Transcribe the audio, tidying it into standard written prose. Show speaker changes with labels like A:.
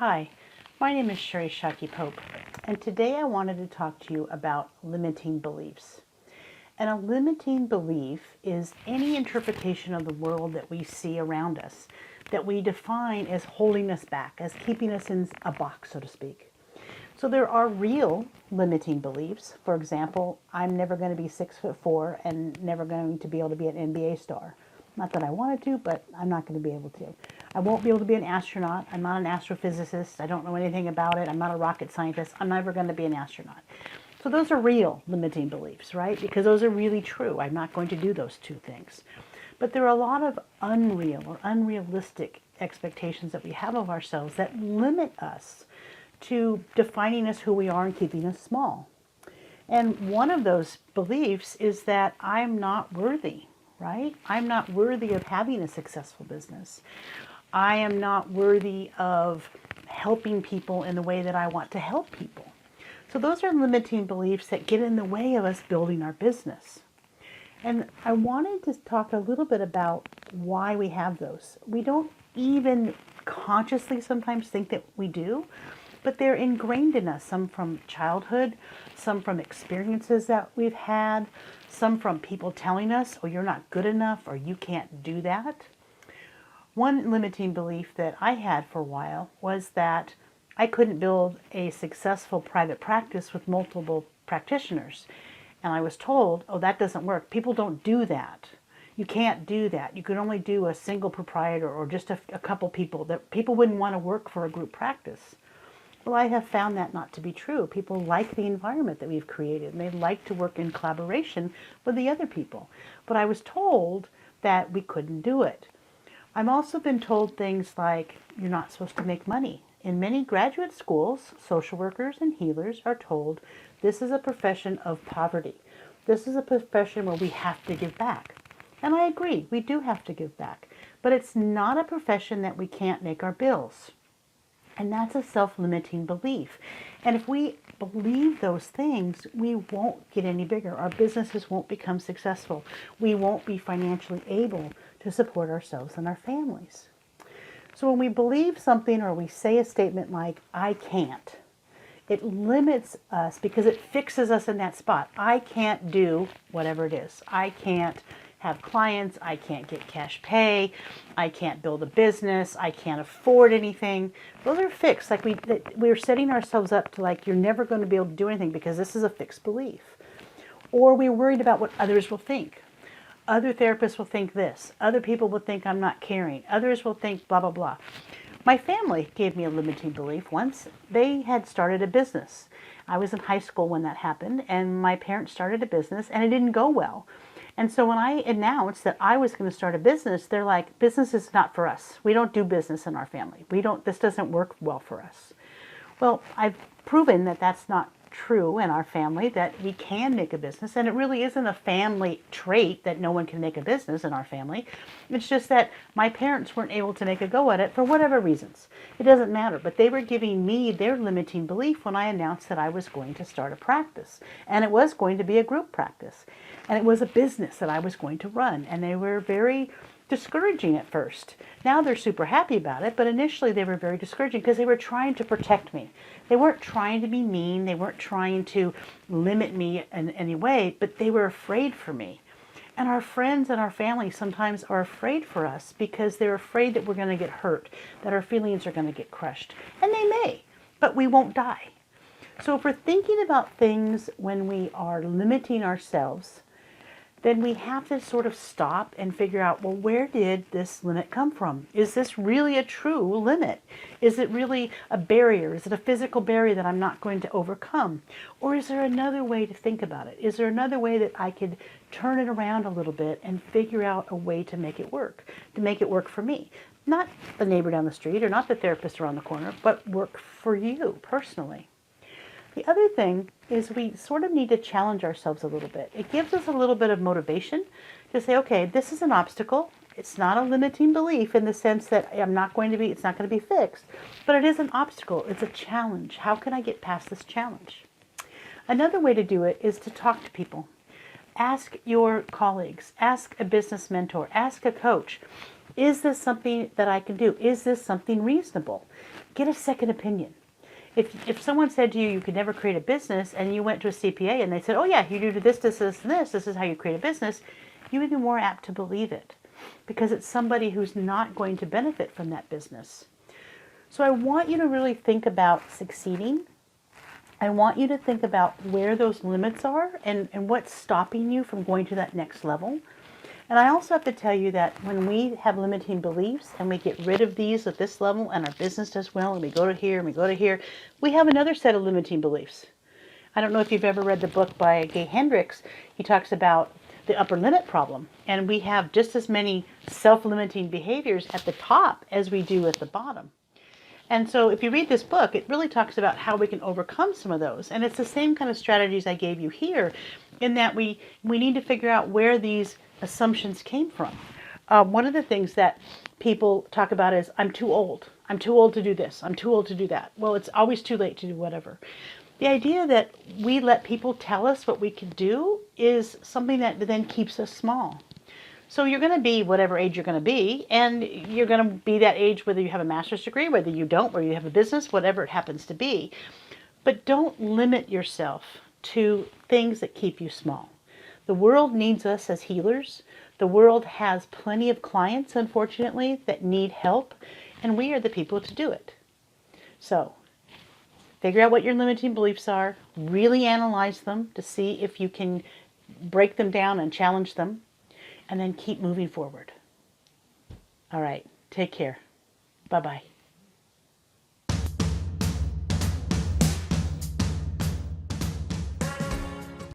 A: Hi, my name is Shockey-Pope, and today I wanted to talk to you about limiting beliefs. And a limiting belief is any interpretation of the world that we see around us that we define as holding us back, as keeping us in a box, so to speak. So there are real limiting beliefs. For example, I'm never going to be 6'4" and never going to be able to be an NBA star. Not that I wanted to, but I'm not going to be able to. I won't be able to be an astronaut. I'm not an astrophysicist. I don't know anything about it. I'm not a rocket scientist. I'm never going to be an astronaut. So those are real limiting beliefs, right? Because those are really true. I'm not going to do those two things. But there are a lot of unreal or unrealistic expectations that we have of ourselves that limit us to defining us who we are and keeping us small. And one of those beliefs is that I'm not worthy, right? I'm not worthy of having a successful business. I am not worthy of helping people in the way that I want to help people. So those are limiting beliefs that get in the way of us building our business. And I wanted to talk a little bit about why we have those. We don't even consciously sometimes think that we do, but they're ingrained in us, some from childhood, some from experiences that we've had, some from people telling us, oh, you're not good enough, or you can't do that. One limiting belief that I had for a while was that I couldn't build a successful private practice with multiple practitioners. And I was told, oh, that doesn't work. People don't do that. You can't do that. You can only do a single proprietor or just a couple people. That people wouldn't want to work for a group practice. Well, I have found that not to be true. People like the environment that we've created, and they like to work in collaboration with the other people. But I was told that we couldn't do it. I've also been told things like, you're not supposed to make money. In many graduate schools, social workers and healers are told this is a profession of poverty. This is a profession where we have to give back. And I agree, we do have to give back. But it's not a profession that we can't make our bills. And that's a self-limiting belief. And if we believe those things, we won't get any bigger. Our businesses won't become successful. We won't be financially able to support ourselves and our families. So when we believe something or we say a statement like, I can't, it limits us because it fixes us in that spot. I can't do whatever it is. I can't have clients. I can't get cash pay. I can't build a business. I can't afford anything. Those are fixed. Like we're setting ourselves up to like, you're never going to be able to do anything because this is a fixed belief. Or we're worried about what others will think. Other therapists will think this. Other people will think I'm not caring. Others will think blah, blah, blah. My family gave me a limiting belief once. They had started a business. I was in high school when that happened, and my parents started a business, and it didn't go well. And so when I announced that I was going to start a business, they're like, business is not for us. We don't do business in our family. This doesn't work well for us. Well, I've proven that that's not true in our family, that we can make a business, and it really isn't a family trait that no one can make a business in our family. It's just that my parents weren't able to make a go at it for whatever reasons. It doesn't matter, but they were giving me their limiting belief when I announced that I was going to start a practice, and it was going to be a group practice, and it was a business that I was going to run, and they were very discouraging at first. Now they're super happy about it, but initially they were very discouraging because they were trying to protect me. They weren't trying to be mean. They weren't trying to limit me in any way, but they were afraid for me. And our friends and our family sometimes are afraid for us because they're afraid that we're going to get hurt, that our feelings are going to get crushed. And they may, but we won't die. So if we're thinking about things when we are limiting ourselves, then we have to sort of stop and figure out, well, where did this limit come from? Is this really a true limit? Is it really a barrier? Is it a physical barrier that I'm not going to overcome? Or is there another way to think about it? Is there another way that I could turn it around a little bit and figure out a way to make it work for me? Not the neighbor down the street or not the therapist around the corner, but work for you personally. The other thing is we sort of need to challenge ourselves a little bit. It gives us a little bit of motivation to say, okay, this is an obstacle. It's not a limiting belief in the sense that it's not going to be fixed, but it is an obstacle. It's a challenge. How can I get past this challenge? Another way to do it is to talk to people. Ask your colleagues, ask a business mentor, ask a coach. Is this something that I can do? Is this something reasonable? Get a second opinion. If someone said to you, you could never create a business, and you went to a CPA and they said, oh yeah, you do this, this, this, and this is how you create a business, you would be more apt to believe it because it's somebody who's not going to benefit from that business. So I want you to really think about succeeding. I want you to think about where those limits are and what's stopping you from going to that next level. And I also have to tell you that when we have limiting beliefs and we get rid of these at this level and our business does well and we go to here and we go to here, we have another set of limiting beliefs. I don't know if you've ever read the book by Gay Hendricks. He talks about the upper limit problem. And we have just as many self-limiting behaviors at the top as we do at the bottom. And so if you read this book, it really talks about how we can overcome some of those. And it's the same kind of strategies I gave you here in that we need to figure out where these assumptions came from. One of the things that people talk about is, I'm too old. I'm too old to do this. I'm too old to do that. Well, it's always too late to do whatever. The idea that we let people tell us what we can do is something that then keeps us small. So you're going to be whatever age you're going to be, and you're going to be that age whether you have a master's degree, whether you don't, whether you have a business, whatever it happens to be. But don't limit yourself to things that keep you small. The world needs us as healers. The world has plenty of clients, unfortunately, that need help, and we are the people to do it. So, figure out what your limiting beliefs are, really analyze them to see if you can break them down and challenge them, and then keep moving forward. All right, take care. Bye-bye.